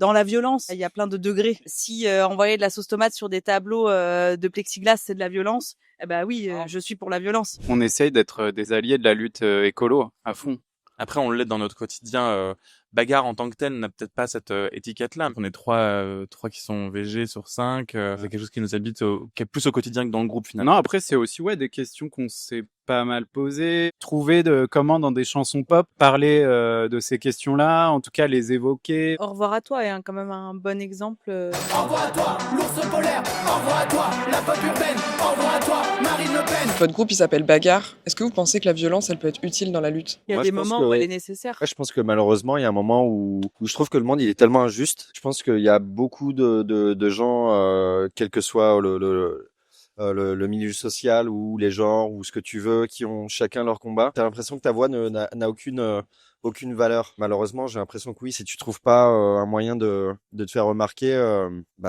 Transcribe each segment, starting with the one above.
dans la violence, il y a plein de degrés. Si envoyer de la sauce tomate sur des tableaux de plexiglas, c'est de la violence, eh ben oui, je suis pour la violence. On essaye d'être des alliés de la lutte écolo à fond. Après, on l'est dans notre quotidien. Bagarre en tant que telle n'a peut-être pas cette étiquette-là. On est trois qui sont VG sur 5. C'est quelque chose qui nous habite, qui est plus au quotidien que dans le groupe finalement. Non, après c'est aussi des questions qu'on s'est pas mal posées. Trouver comment dans des chansons pop parler de ces questions-là, en tout cas les évoquer. Au revoir à toi est quand même un bon exemple. Au revoir à toi, l'ours polaire. Au revoir à toi, la pop urbaine. Au revoir à toi, Marine Le Pen. Votre groupe, il s'appelle Bagarre. Est-ce que vous pensez que la violence, elle peut être utile dans la lutte? Il y a Moi, des je pense moments que où elle oui. est nécessaire. Ouais, je pense que malheureusement, il y a un moment où je trouve que le monde il est tellement injuste. Je pense qu'il y a beaucoup de gens, quel que soit le milieu social ou les genres ou ce que tu veux, qui ont chacun leur combat. T'as l'impression que ta voix n'a aucune valeur. Malheureusement, j'ai l'impression que oui, si tu trouves pas un moyen de te faire remarquer,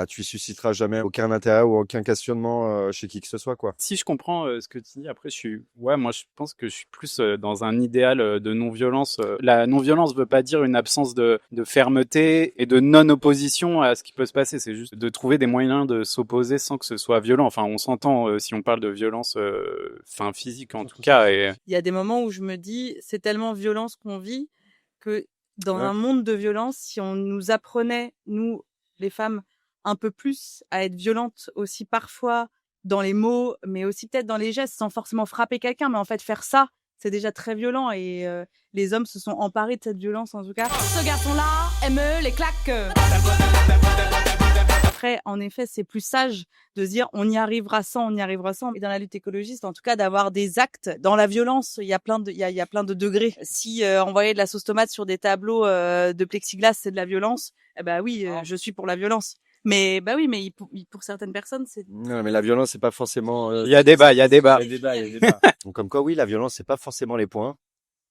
tu susciteras jamais aucun intérêt ou aucun questionnement chez qui que ce soit, quoi. Si je comprends ce que tu dis, après moi je pense que je suis plus dans un idéal de non-violence. La non-violence veut pas dire une absence de fermeté et de non-opposition à ce qui peut se passer. C'est juste de trouver des moyens de s'opposer sans que ce soit violent. Enfin, on s'entend si on parle de violence, physique en tout cas. Et Il y a des moments où je me dis, c'est tellement violent ce qu'on vit que dans un monde de violence, si on nous apprenait, nous, les femmes, un peu plus à être violentes aussi parfois dans les mots, mais aussi peut-être dans les gestes, sans forcément frapper quelqu'un, mais en fait faire ça, c'est déjà très violent et les hommes se sont emparés de cette violence en tout cas. Ce garçon-là aime les claques. Après, en effet, c'est plus sage de se dire on y arrivera sans, on y arrivera sans. Et dans la lutte écologiste, en tout cas, d'avoir des actes. Dans la violence, il y a plein de degrés. Si envoyer de la sauce tomate sur des tableaux de plexiglas, c'est de la violence, eh ben oui, je suis pour la violence. Mais oui, mais pour certaines personnes, c'est... Non, mais la violence, c'est pas forcément. il y a débat. Il y a débat. Donc comme quoi, oui, la violence, c'est pas forcément les points,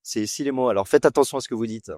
c'est ici les mots. Alors faites attention à ce que vous dites.